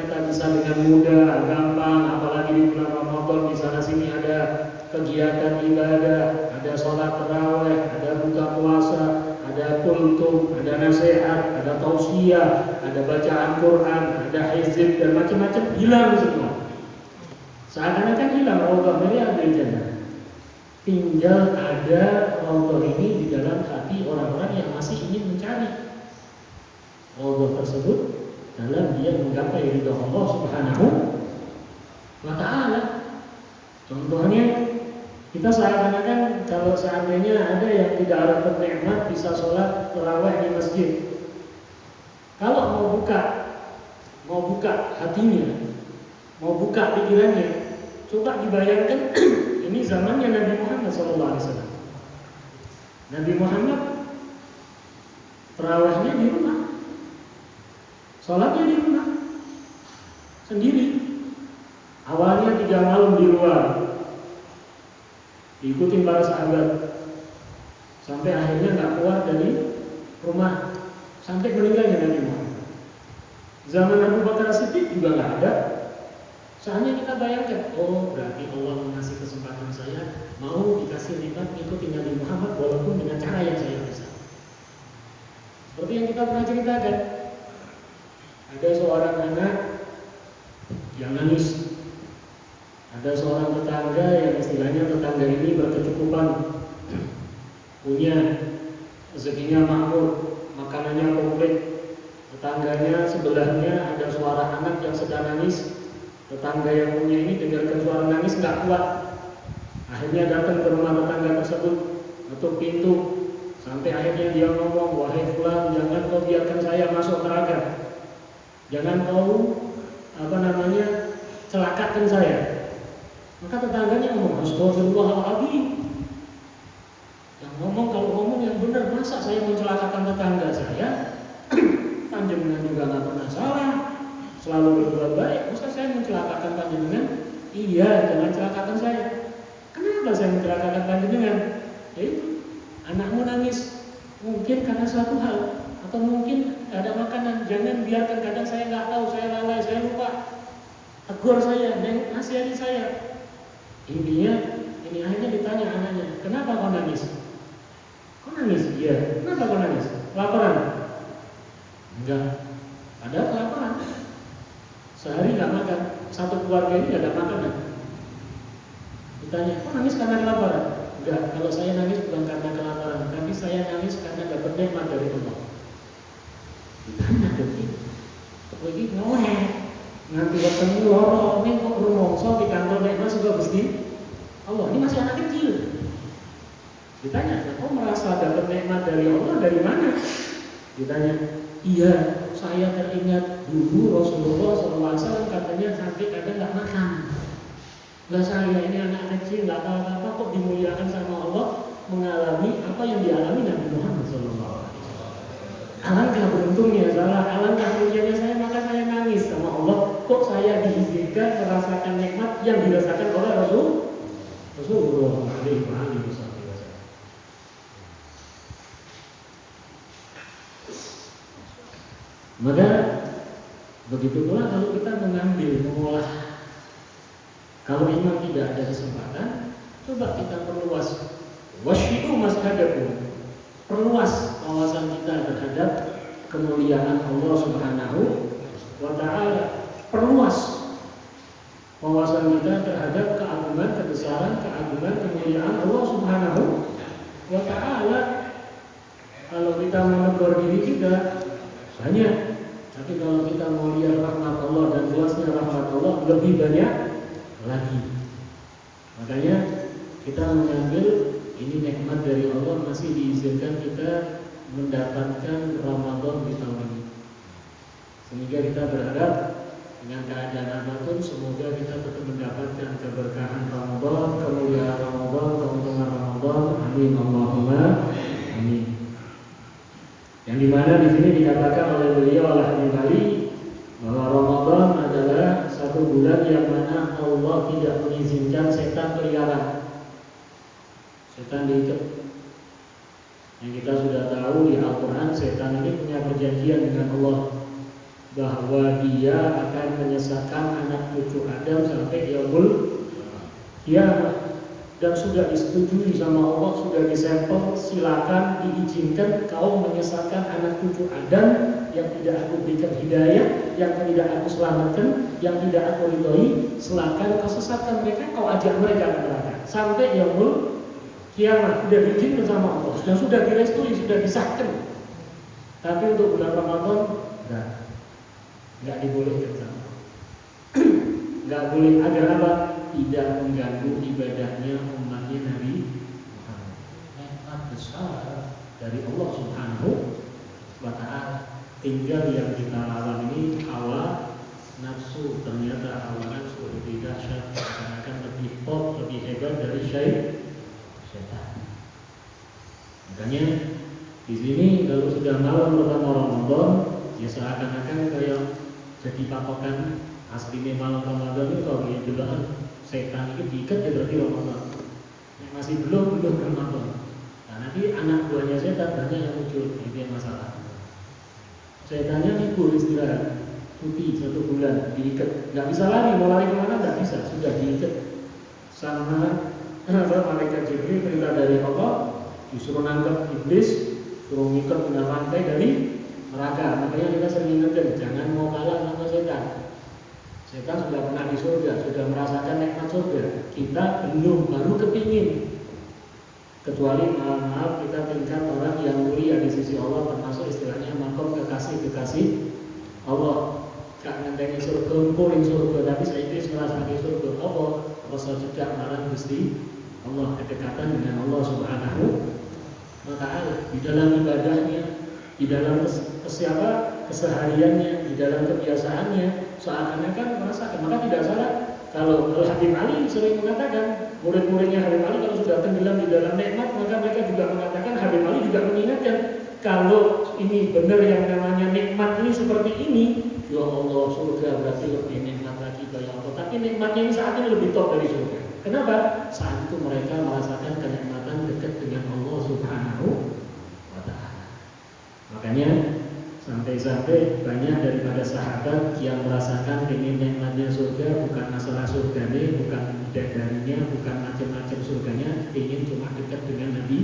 kita bisa dengan mudah, gampang, apalagi di bulan Ramadan di sana sini ada kegiatan ibadah, ada sholat tarawih, ada buka puasa, ada kultum, ada nasihat, ada tausiah, ada bacaan Quran, ada hizib dan macam-macam, hilang semua. Seakan-akan hilang raudhah dari ahli jannah. Tinggal ada raudhah ini di dalam hati orang-orang yang masih ingin mencari raudhah tersebut dalam dia menggapai ridha Allah Subhanahu wa taala. Contohnya, kita seakan-akan kalau seandainya ada yang tidak ada nikmat bisa sholat tarawih di masjid. Kalau mau buka hatinya, mau buka pikirannya, coba dibayangkan ini zamannya Nabi Muhammad SAW. Nabi Muhammad tarawihnya di rumah, sholatnya di rumah sendiri. Awalnya 3 malam di luar, diikutin para sahabat, sampai akhirnya nggak keluar dari rumah sampai meninggalnya Nabi Muhammad. Zaman Abu Bakar Siddiq juga nggak ada. Soalnya kita bayangkan, oh berarti Allah mengasih kesempatan saya mau dikasih nikmat ikuti Nabi Muhammad walaupun dengan cara yang saya bisa. Seperti yang kita pernah ceritakan, ada seorang anak yang nangis. Ada seorang tetangga yang istilahnya tetangga ini berkecukupan, punya rezekinya makmur, makanannya komplit. Tetangganya sebelahnya ada suara anak yang sedang nangis. Tetangga yang punya ini dengarkan suara nangis nggak kuat. Akhirnya datang ke rumah tetangga tersebut, ketuk pintu, sampai akhirnya dia ngomong, wahai fulan, jangan kau biarkan saya masuk neraka, jangan kau celakakan saya. Maka tetangganya ngomong, astagfirullahaladzim. Yang ngomong kalau ngomong yang benar, masa saya mencelakakan tetangga saya? Panjenengan juga nggak pernah salah, selalu berbuat baik. Masa saya mencelakakan panjenengan? Iya, jangan celakakan saya. Kenapa saya mencelakakan panjenengan? Yaitu anakmu nangis, mungkin karena suatu hal, atau mungkin ada makanan. Jangan biarkan, kadang saya nggak tahu, saya lalai, saya lupa. Tegur saya, nasihati saya. Intinya, ini akhirnya ditanya anaknya, kenapa kau nangis? Kau nangis? Iya. Kenapa kau nangis? Laparan? Enggak. Ada kelaparan. Sehari nggak makan. Satu keluarga ini nggak ada makanan. Ditanya, kau nangis karena kelaparan? Enggak. Kalau saya nangis bukan karena kelaparan, tapi saya nangis karena dapat nikmat dari Allah. Ditanya begitu. Begitu ngomong. Nanti ketemu loro, ini kok rumongso di kantor nikmat juga Gusti Allah. Ini masih anak kecil. Ditanya, kok merasa dapat nikmat dari Allah dari mana? Ditanya, iya, saya teringat dulu Rasulullah SAW katanya sampai kadang nggak makan. Lah saya ini anak kecil nggak tahu apa kok dimuliakan sama Allah mengalami apa yang dialami Nabi Muhammad SAW. Alangkah beruntungnya saya, alangkah mulianya saya, maka saya nangis sama Allah. Kok saya diizinkan merasakan nikmat yang dirasakan oleh Rasulullah SAW. Maka begitu pula kalau kita mengolah. Kalau memang tidak ada kesempatan, coba kita perluas. Wasyidu mashadakum. Perluas wawasan kita terhadap kemuliaan Allah Subhanahu wa taala. Perluas wawasan kita terhadap keagungan, kebesaran, keagungan, kemuliaan Allah Subhanahu wa taala. Kalau kita menegur diri kita banyak, tapi kalau kita mau lihat rahmat Allah dan luasnya rahmat Allah lebih banyak lagi. Makanya kita mengambil ini nikmat dari Allah, masih diizinkan kita mendapatkan Ramadan di tahun ini. Sehingga kita berharap dengan keadaan apapun, semoga kita tetap mendapatkan keberkahan Ramadan, kemuliaan Ramadan, keuntungan Ramadan. Amin Allahumma amin. Yang dimana di sini dikatakan oleh beliau al-Hadi bahwa Ramadan adalah satu bulan yang mana Allah tidak mengizinkan setan keliaran, setan diikat. Yang kita sudah tahu di Al-Quran, setan ini punya perjanjian dengan Allah. bahwa dia akan menyesatkan anak cucu Adam sampai yaumul kiamah, dan sudah disetujui sama Allah, sudah disampel, silakan diizinkan kau menyesatkan anak cucu Adam yang tidak aku berikan hidayah, yang tidak aku selamatkan, yang tidak aku ridhoi, silakan kau sesatkan mereka, kau ajak mereka ke neraka sampai yaumul kiamah. Sudah diizinkan sama Allah, sudah direstui, sudah disahkan. Tapi untuk bulan Ramadan nggak dibolehkan sama nggak boleh. Agar apa? Tidak mengganggu ibadahnya umatnya Nabi Muhammad. Nikmat besar dari Allah Subhanahu wa Ta'ala. Tinggal yang kita lawan ini hawa nafsu. Ternyata hawa nafsu lebih dahsyat, akan lebih top, lebih hebat dari syaitan. Makanya di sini kalau sudah malam pertama Ramadan, ya seakan-akan kayak jadi patokan aslinya malam Ramadan itu. Kalau dia bilang setan itu diikat ya berarti Ramadan. Yang masih belum Ramadan. Nah nanti anak buahnya setan banyak yang muncul, itu yang masalah. Setannya libur istirahat, cuti 1 bulan, diikat, nggak bisa lari, mau lari kemana nggak bisa, sudah diikat sama malaikat Jibril, perintah dari Allah, disuruh nangkep iblis, suruh ngikat dengan rantai dari neraka. Makanya kita sering ingatkan, jangan mau kalah sama setan. Setan sudah pernah di surga, sudah merasakan nikmat surga. Kita belum, baru kepingin. Kecuali maaf kita tingkat orang yang mulia di sisi Allah, termasuk istilahnya makom kekasih Allah. Gak ngenteni surga, kumpulin surga, tapi saya itu merasa di surga. Allah rasa cedak marah Gusti Allah, kedekatan dengan Allah Subhanahu wa Ta'ala di dalam ibadahnya, di dalam kesehariannya, di dalam kebiasaannya, seakan-akan merasakan. Maka tidak salah kalau Habib Ali sering mengatakan, murid-muridnya Habib Ali kalau sudah tenggelam di dalam nikmat, maka mereka juga mengatakan, Habib Ali juga mengingatkan, kalau ini benar yang namanya nikmat ini seperti ini, ya Allah, surga berarti lebih nikmat lagi ya Allah. Tapi nikmatnya ini saat ini lebih top dari surga. Kenapa? Saat itu mereka merasakan kenikmatan dekat dengan Allah Subhanahu wa Ta'ala. Makanya sampai-sampai banyak daripada sahabat yang merasakan ingin nikmatnya surga, bukan masalah surganya, bukan bidadarinya, bukan macam-macam surganya, ingin cuma dekat dengan Nabi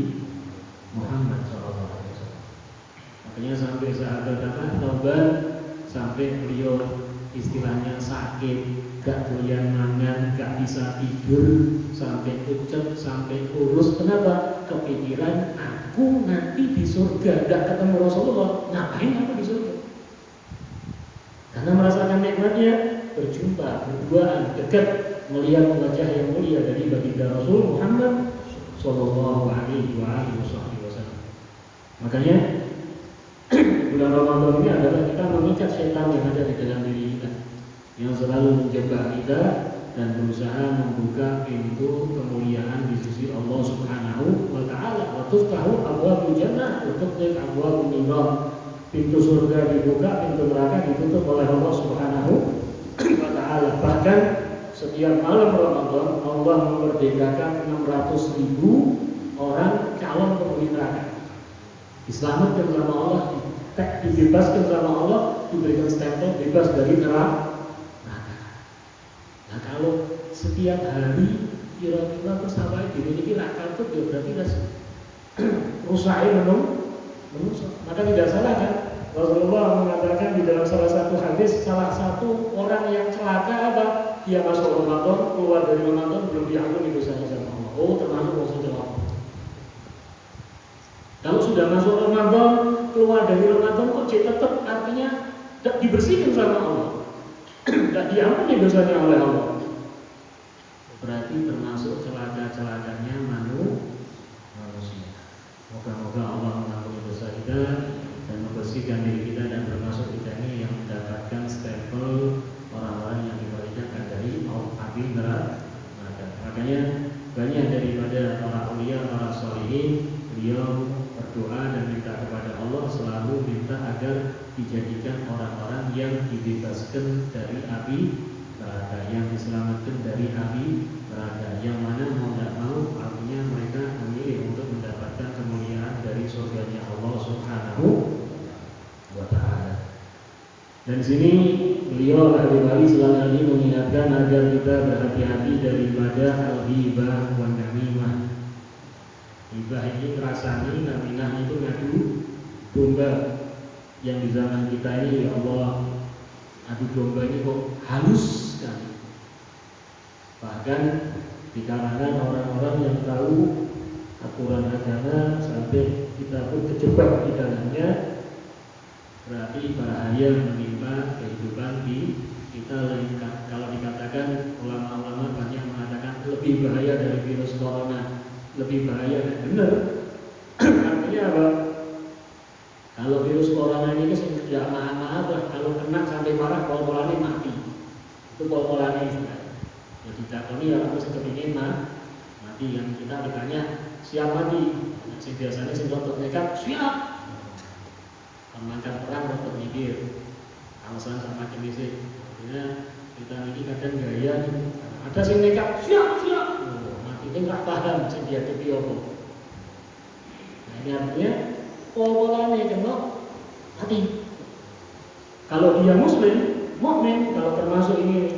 Muhammad SAW. Makanya sampai sahabat taubat, sampai beliau istilahnya sakit, gak doyan mangan, gak bisa tidur, sampai pucet, sampai kurus. Kenapa? Kepikiran aku nanti di surga, gak ketemu Rasulullah, ngapain aku di surga? Karena merasakan nikmatnya, berjumpa, berduaan, dekat, melihat wajah yang mulia dari baginda Rasul Muhammad Sallallahu Alaihi Wasallam. Makanya bulan Ramadan ini adalah kita mengikat setan yang ada di dalam diri kita, yang selalu menjaga kita dan berusaha membuka pintu kemuliaan di sisi Allah Subhanahu wa Ta'ala. Wa tuftahu abwabul jannah wa tughliq abwabun nar. Pintu surga dibuka, pintu neraka ditutup oleh Allah Subhanahu wa Ta'ala. Bahkan setiap malam Ramadan Allah memerdekakan 600.000 orang calon penghuni neraka. Diselamatkan sama Allah, dibebaskan sama Allah, diberikan stempel bebas dari neraka. Nah kalau setiap hari kira-kira bersama dimiliki akal itu, ya berarti rusaknya menungso. Maka tidak salah kan Rasulullah mengatakan di dalam salah satu hadis, salah satu orang yang celaka apa? Dia masuk Ramadan, keluar dari Ramadan belum diampuni dosanya sama Allah. Oh, termasuk dosa celaka. Kalau sudah masuk Ramadan, keluar dari Ramadan kok tetap artinya tidak dibersihkan sama Allah, tidak diampuni dosanya oleh Allah. Berarti termasuk celaka-celakanya manusia. Moga-moga Allah mengampuni dosa kita dan membersihkan diri kita, dan termasuk kita ini yang mendapatkan stempel orang-orang yang diperintahkan dari api neraka. Makanya banyak daripada para aulia, para sholihin, beliau berdoa dan minta kepada Allah, selalu minta agar dijadikan orang-orang yang dibebaskan dari api neraka, yang diselamatkan dari api neraka, yang mana mau tidak mau artinya mereka memilih untuk mendapatkan kemuliaan dari surganya Allah Subhanahu wa Ta'ala. Dan di sini beliau Al-Ghifari selalu mengingatkan agar kita berhati-hati daripada al-ghibah wan namimah. Ghibah ini ngerasani, naminah itu ngadu domba. Yang di zaman kita ini, ya Allah, adu domba ini kok halus sekali. Bahkan di kalangan orang-orang yang tahu aturan agama sampai kita pun terjebak di dalamnya, berarti bahaya menimpa kehidupan di kita. Kalau dikatakan ulama-ulama banyak mengatakan lebih bahaya dari virus corona, lebih bahaya, benar. Artinya apa? Kalau virus corona ini ya maaf lah, kalau kena sampai marah pol-polannya mati. Itu pol-polannya sudah. Ya ditakoni ya aku sekepingin mati. Yang kita ditanya siap mati. Yang biasanya sing rotot nekat siap. Pemangkat perang rotot mikir. Alasan sama jenisnya. Artinya kita ini kadang gaya nih. Ada sing nekat siap. Mati ini nggak paham sing dihadapi apa. Nah ini artinya pol-polannya kena mati. Kalau dia muslim, mukmin, kalau termasuk ini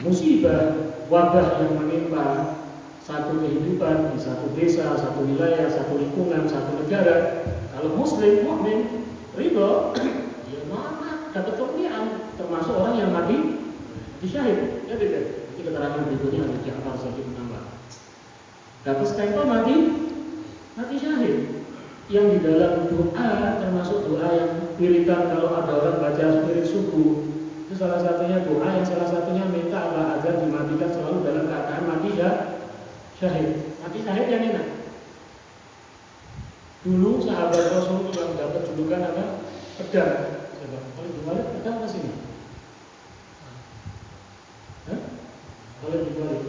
musibah, wabah yang menimpa satu kehidupan di satu desa, satu wilayah, satu lingkungan, satu negara, kalau muslim, mukmin, ridho, ya mana dapat kemuliaan, termasuk orang yang mati syahid. Ya tidak. Ini keterangan berikutnya ada Ja'far Sadiq menambah. Dapat stempel mati syahid. Yang di dalam doa, termasuk doa yang wiridan kalau ada orang baca spirit subuh, itu salah satunya doa yang salah satunya minta Allah agar dimatikan selalu dalam keadaan mati syahid. Mati syahid yang enak. Dulu sahabat Rasul yang dapat julukan apa? Pedang. Kalau dibalik pedang ke sini. Kalau dibalik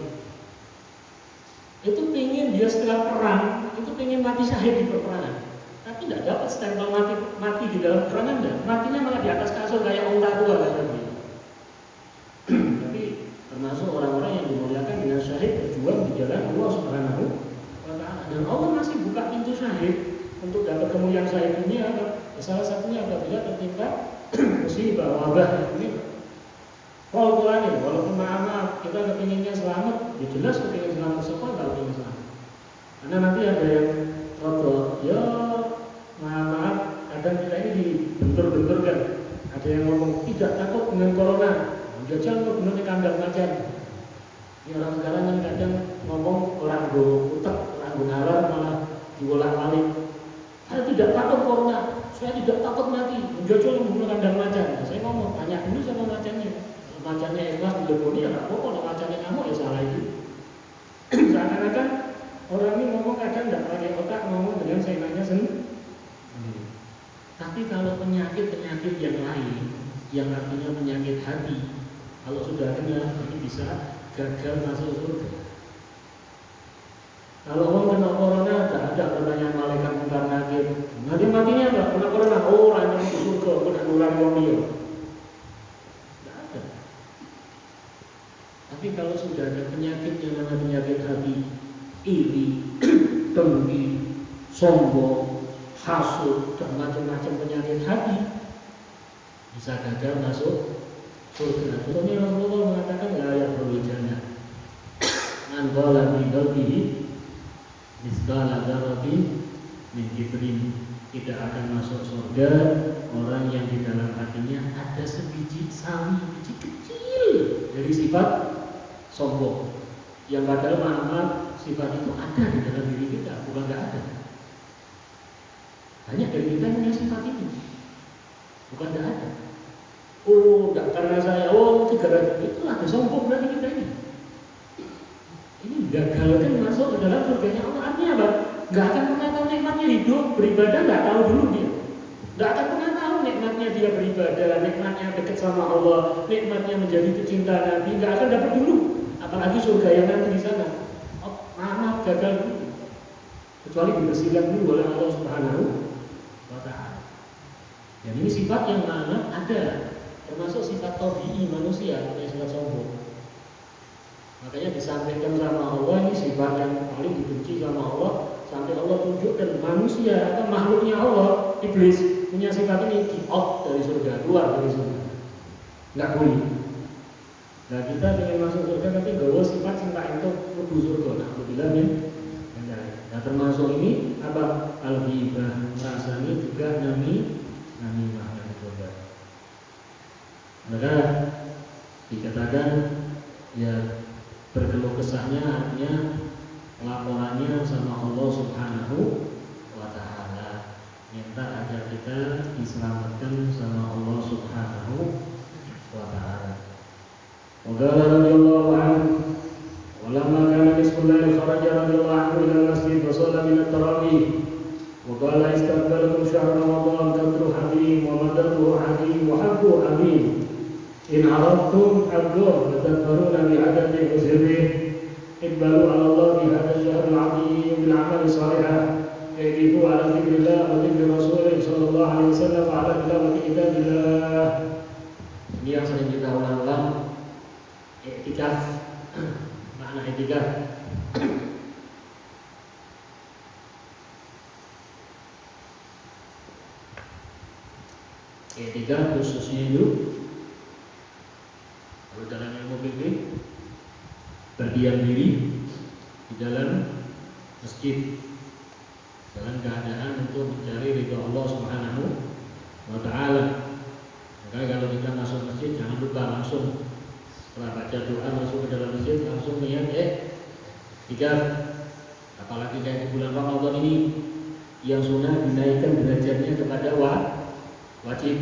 itu pingin dia setelah perang itu pingin mati syahid di peperangan, tapi tidak dapat stempel mati di dalam peperangan. Matinya malah di atas kasur kayak unta tua katanya. Tapi termasuk orang-orang yang dimuliakan dengan syahid berjuang di jalan Allah Subhanahu wa Ta'ala. Dan Allah masih buka pintu syahid untuk dapat kemuliaan syahid dunia. Salah satunya apabila tertimpa musibah wabah ini. Pol-polannya, walaupun maaf kita kepinginnya selamat, ya jelas kepingin selamat semua kalau kepingin selamat. Karena nanti ada yang rodo, ya maaf, kadang kita ini dibentur-benturkan. Ada yang ngomong tidak takut dengan corona, jajal kok bener di kandang macan. Ini orang sekarang kan kadang ngomong orang go utek, orang go ngalar malah dibolak-balik. Saya tidak takut corona, saya tidak takut mati, jajal membunuh kandang macan. Saya ngomong tanya dulu sama macannya. Macannya ikhlas dileboni ya nggak apa-apa, kalau macannya ngamuk ya salah itu. Seakan-akan orang ini ngomong kadang nggak pakai otak, ngomong dengan saingannya sendiri. Tapi kalau penyakit-penyakit yang lain, yang artinya penyakit hati, kalau sudah kena ini bisa gagal masuk surga. Kalau orang kena corona, tidak ada pertanyaan malaikat mungkar nakir. Nanti matinya enggak kena corona, orang yang masuk surga, kena nular dia. Tapi kalau sudah ada penyakit yang namanya penyakit hati, iri, dengki, sombong, hasud, dan macam-macam penyakit hati, bisa gagal masuk surga. Contohnya Rasulullah mengatakan la yadkhulul jannah man qala bi qalbihi misqala dzarratin min kibrin. Tidak akan masuk surga orang yang di dalam hatinya ada sebiji sawi, biji kecil dari sifat sombong, yang padahal maaf sifat itu ada di dalam diri kita, bukan nggak ada. Banyak dari kita punya sifat ini, bukan nggak ada. Oh, nggak karena saya, oh itu gara-gara itu ada sombong berarti kita ini. Ini gagalkan masuk ke dalam surganya Allah. Artinya apa? Nggak akan pernah tahu nikmatnya hidup beribadah, nggak tahu dulu dia. Nggak akan pernah tahu nikmatnya dia beribadah, nikmatnya dekat sama Allah, nikmatnya menjadi pecinta Nabi, nggak akan dapat dulu. Apalagi surga yang nanti di sana. Oh, maaf gagal dulu. Kecuali dibersihkan dulu oleh Allah Subhanahu wa Ta'ala. Dan ini sifat yang mana ada, termasuk sifat tabi'i manusia, yang sifat sombong. Makanya disampaikan sama Allah ini sifat yang paling dibenci sama Allah, sampai Allah tunjukkan manusia atau makhluknya Allah, iblis. punya sifat ini di out dari surga, keluar dari surga, nggak boleh. Nah kita ingin masuk surga tapi gawa sifat cinta itu menuju surga. Nah alhamdulillah min. Nah termasuk ini apa al-ghibah, rasanya juga namimah dari surga. Maka dikatakan ya berkeluh kesahnya artinya laporannya sama Allah Subhanahu wa Ta'ala, minta agar kita diselamatkan sama Allah Subhanahu wa Ta'ala. Wa qala radhiyallahu anhu walamma kana nisfullail kharaja radhiyallahu anhu ila al-masjid wa shalla min at-tarawih wa qala istaqbalakum syahr ramadan qadru habib wa madaduhu habib wa habbu habib in aradtum abduh wa tadbaruna bi adadi uzrihi iqbalu ala Allah bi hadha al-shahr al-'azim bil 'amali salihah yaqifu ala dzikrillah wa dzikri rasulih sallallahu alaihi wasallam wa ala tilawati kitabillah. Ini yang sering kita ulang-ulang, i'tikaf. Makna i'tikaf i'tikaf khususnya itu kalau dalam ilmu fikih berdiam diri di dalam masjid dalam keadaan untuk mencari ridha Allah Subhanahu wa Ta'ala. Maka kalau kita masuk masjid jangan lupa langsung setelah baca doa masuk ke dalam masjid langsung niat i'tikaf. Apalagi kayak di bulan Ramadan ini yang sunnah dinaikkan derajatnya kepada wajib.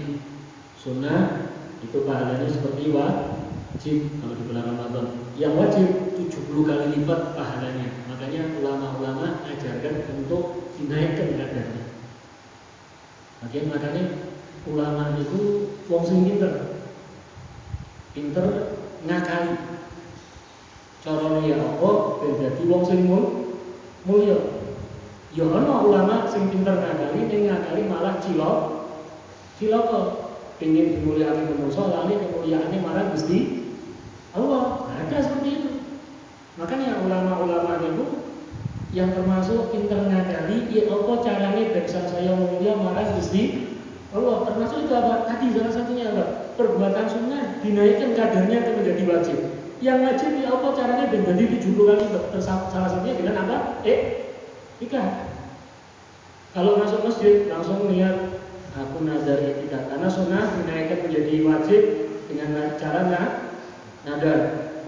Sunnah itu pahalanya seperti wajib kalau di bulan Ramadan. Yang wajib 70 kali lipat pahalanya. Makanya ulama-ulama ajarkan untuk dinaikkan kadarnya. Makanya ulama itu wong sing pinter ngakali. Carane ya apa ben dadi wong sing mulya. Ya ana ulama sing pinter ngakali ning ngakali malah cilaka. Pengen dimulyakake manusa lali kemuliaannya marang Gusti Allah. Ada seperti itu. Makanya ulama-ulama itu yang termasuk pinter ngakali ya apa caranya bangsa saya mulia marang Gusti Allah. Termasuk itu apa? Tadi salah satunya apa? Perbuatan sunnah dinaikkan kadarnya itu menjadi wajib. Yang wajib ya apa caranya menjadi 70 kali. Salah satunya dengan apa? I'tikaf. Kalau masuk masjid langsung niat aku nazar i'tikaf. Karena sunnah dinaikkan menjadi wajib dengan cara nadar.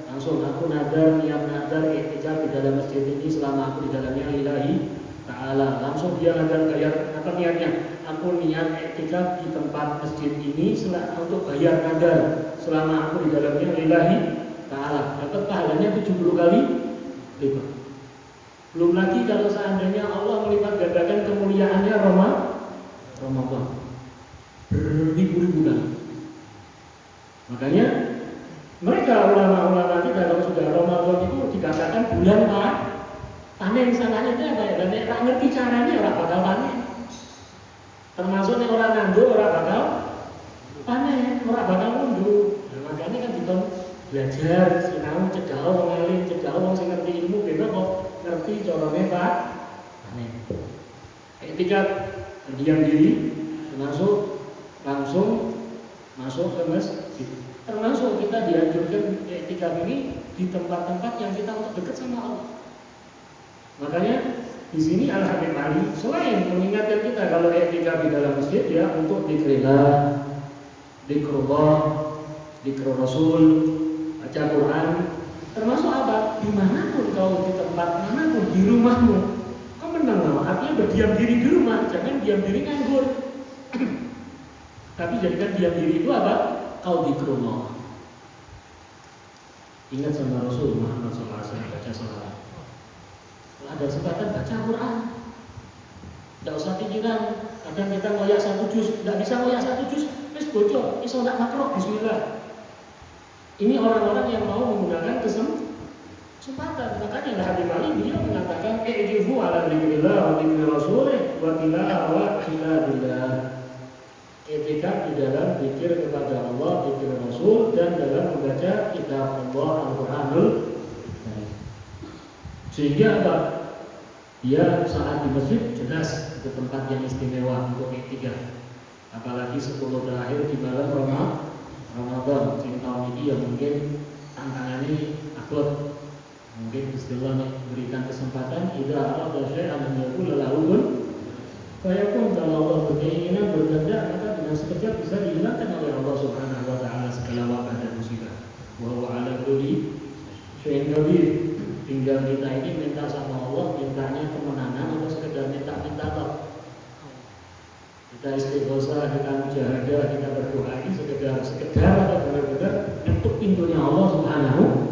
Langsung aku nadar, niat nadar i'tikaf di dalam masjid ini selama aku di dalamnya lillahi ta'ala. Langsung dia nadar bayar apa niatnya? Aku niat i'tikaf di tempat masjid ini untuk bayar nadar selama aku di dalamnya lillahi ta'ala. Dapat pahalanya 70 kali lipat. Belum lagi kalau seandainya Allah melipat gandakan kemuliaannya Ramadan beribu-ribu kali. Makanya mereka ulama-ulama kita kalau sudah Ramadan itu dikatakan bulan panen. Salahnya itu apa ya? Dan tak ngerti caranya orang bakal panen. Termasuk nih orang nandur orang bakal panen, orang bakal mundur. Nah, makanya kan kita belajar sinau cegah wong alim, cegah wong sing ngerti ilmu beda kok ngerti carane panen. Ketika diam diri langsung masuk ke masjid. Termasuk kita dianjurkan i'tikaf ini di tempat-tempat yang kita untuk dekat sama Allah. Makanya di sini Al-Habib Ali selain mengingatkan kita kalau i'tikaf di dalam masjid ya untuk dzikrillah, dzikrullah, dzikr Rasul, baca Quran, termasuk apa? Dimanapun kau di tempat manapun di rumahmu, kau menang artinya berdiam diri di rumah, jangan diam diri nganggur. Tapi jadikan diam diri itu apa? Kau dzikrullah. Ingat sama Rasul Muhammad SAW, baca salawat. Kalau ada kesempatan baca Quran. Tidak usah pikiran, kadang kita ngoyak 1 juz, tidak bisa ngoyak 1 juz, wis bocor, iso ndak makruh, bismillah. Ini orang-orang yang mau menggunakan kesempatan. Makanya Habib Ali beliau mengatakan i'tifu ala dzikrillah wa dzikri rasulih wa tilawati kitabillah. I'tikaf di dalam zikir kepada Allah, zikir Rasul dan dalam membaca kitab Allah Al-Qur'anul Karim. Sehingga apa? Dia saat di masjid jelas itu tempat yang istimewa untuk i'tikaf. apalagi 10 terakhir di malam Ramadan. Sing tahun ini yang mungkin tantangannya akut. Mungkin istilah berikan kesempatan idza arada syai'an an yaqula lahu kun fayakun. Kalau Allah berkeinginan berkehendak, maka dengan sekejap bisa dihilangkan oleh Allah Subhanahu wa taala segala wabah dan musibah. Wa huwa ala kulli syai'in qadir. Tinggal kita ini minta sama Allah, mintanya kemenangan atau sekedar minta tok. Kita istighosah, kita mujahadah, kita berdoa ini sekedar atau benar-benar untuk pintunya Allah Subhanahu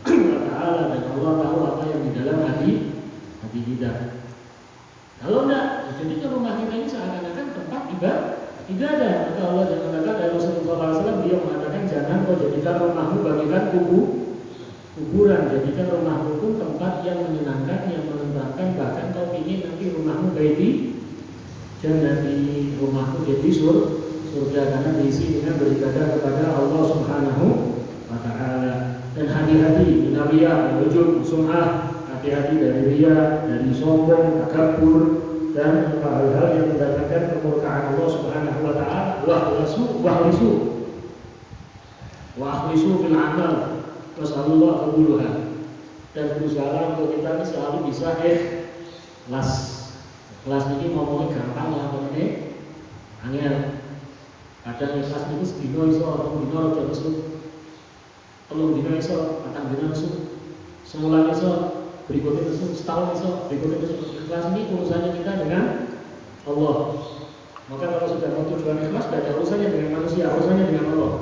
wa ta'ala, dan Allah tahu apa yang di dalam hati kita. Kalau enggak, jadikan rumah kita ini seakan-akan tempat ibadah. Maka Allah jangan mengatakan dari Rasulullah SAW, beliau mengatakan jangan kau jadikan rumahmu bagaikan kuburan, jadikan rumahmu pun tempat yang menyenangkan, yang menenangkan. Bahkan kau ingin nanti rumahmu baiti jangan di rumahmu jadi surga, karena diisi dengan beribadah kepada Allah Subhanahu wa ta'ala. Dan hati-hati minariya, ujub, sum'ah, hati-hati dari riya, dari sombong, takabur, dan hal-hal yang mendatangkan kemurkaan Allah Subhanahu wa ta'ala. Wa'akhlisu fil amal was'alullah qabuluha. Dan berusaha untuk kita ini selalu bisa ikhlas. Ikhlas ini ngomongnya gampang, ngomongnya angel. Kadang ikhlas itu sedino iso, atau dino aja nesu. Telung dino iso, patang dino nesu. Semulan iso, berikutnya nesu, setahun iso, berikutnya nesu. Ikhlas ini urusannya kita dengan Allah. Maka kalau sudah mau tujuan ikhlas, tidak ada urusannya dengan manusia, urusannya dengan Allah.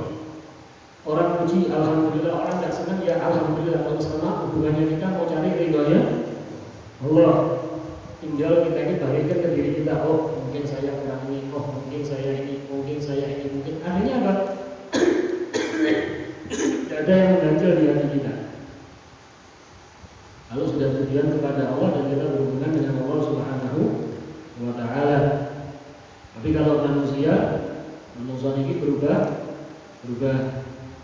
Orang puji alhamdulillah, orang tidak senang ya alhamdulillah. Kalau sama hubungannya kita mau cari ridhonya Allah. Tinggal kita ini balikan ke diri kita. Oh mungkin saya kurang ini, oh mungkin saya ini, mungkin akhirnya apa? Tidak ada yang mengganjal di hati kita. Kalau sudah tujuan kepada Allah dan kita berhubungan dengan Allah Subhanahu wa ta'ala. Tapi kalau manusia ini berubah.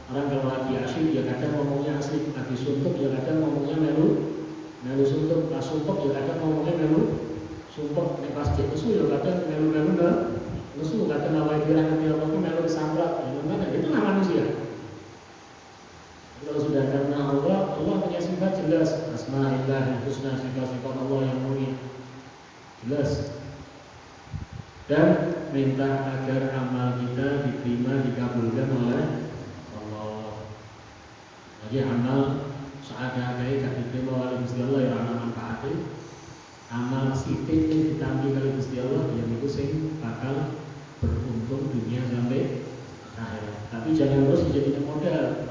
Orang kalau lagi asyik, ya kadang ngomongnya asik, lagi suntuk, ya kadang ngomongnya melu suntuk, pas suntuk, ya kadang ngomongnya melu sumpek, pas jek nesu, ya kadang melu nesu, kadang awal kira nanti Allah itu melu disambrat, ya mana? Itulah manusia. Kalau sudah karena Allah punya sifat jelas, asma'illah husna, sifat-sifat Allah yang mulia jelas. Dan minta agar amal kita diterima, dikabulkan oleh Allah. Jadi amal seadanya gak diterima oleh Gusti Allah ya ana manfaatnya. Amal sithik ini ditampi kali Gusti Allah, yang itu sing bakal beruntung dunia sampai akhirat. Tapi jangan terus dijadikan modal.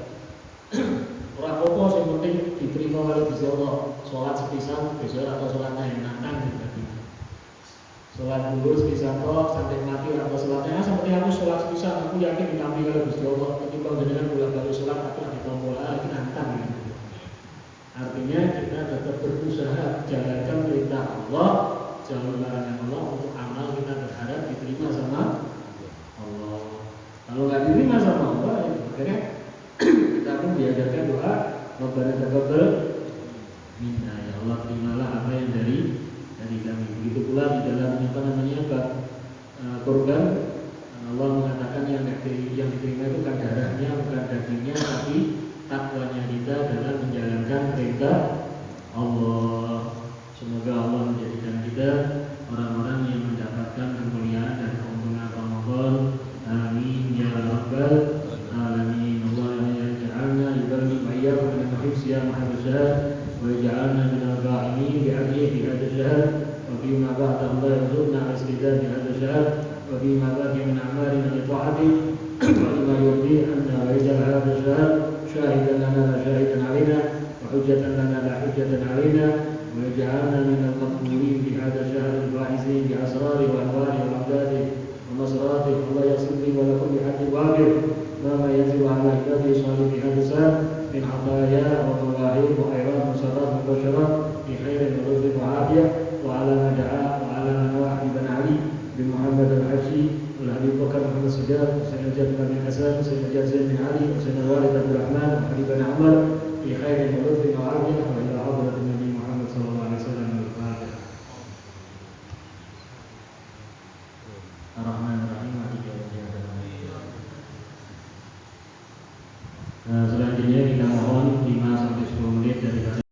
Ora apa-apa sing penting diterima oleh Gusti Allah. Salat sepisan besok atau salat yang nantang gitu. Sholat dulu sepisah kok sampai mati atau sholatnya seperti aku sholat sepisah, aku yakin ditampi oleh Gusti Allah. Tapi kalau jenengan bolak-balik sholat aku lagi tombol lagi nantang gitu. Artinya kita tetap berusaha jalankan perintah Allah, jauhi larangan Allah, untuk amal kita berharap diterima sama Allah. Kalau nggak diterima sama Allah, ya, makanya kita pun diajarkan doa Rabbana taqabbal minna, ya Allah terimalah apa yang dari kami. Begitu pula di dalam korban, Allah mengatakan yang diterima itu bukan darahnya, bukan dagingnya, tapi takwanya kita dalam menjalankan perintah Allah. Semoga Allah menjadikan kita orang-orang yang mendapatkan kemuliaan dan keuntungan Ramadan. Amin ya rabbal alamin. Allah yaj'alna yuballigh iyyakum min hifziyah mahadusah wa yaj'alna min al-qa'imin bi'adlihi fi hadha syahr wa bima ba'da Allah yarzuqna al-istidad fi hadha syahr wa bima baqi min a'malina li ta'ati wa lima yurdi anna wa yaj'al hadha syahr shahidan lana la shahidan 'alaina wa hujjatan lana la hujjatan 'alaina wa yaj'alna min al-maqbulin fi hadha syahr al-fa'izin bi asrari wa anwari wa amdadi wa nasrati. Allah yasli wa lakum bi hadhi wabir ma yanzilu 'ala ibadihi salih fi hadha syahr min 'ataya wa mawahib wa khairat wa sarat wa basyarat bi khairin wa rizqin wa afiyah wa 'ala ma da'a wa 'ala ma nawaha ibn Ali bin Muhammad al-Haji wal Habib Bakar Muhammad Sujad Sayyid Jabir bin Hasan Sayyid Jazir bin Ali Sayyid Walid Abdul Rahman Habib bin Umar bi khairin wa rizqin wa afiyah wa ila hadratin Nabi Muhammad sallallahu alaihi wasallam. Ar-Rahman Ar-Rahim. Selanjutnya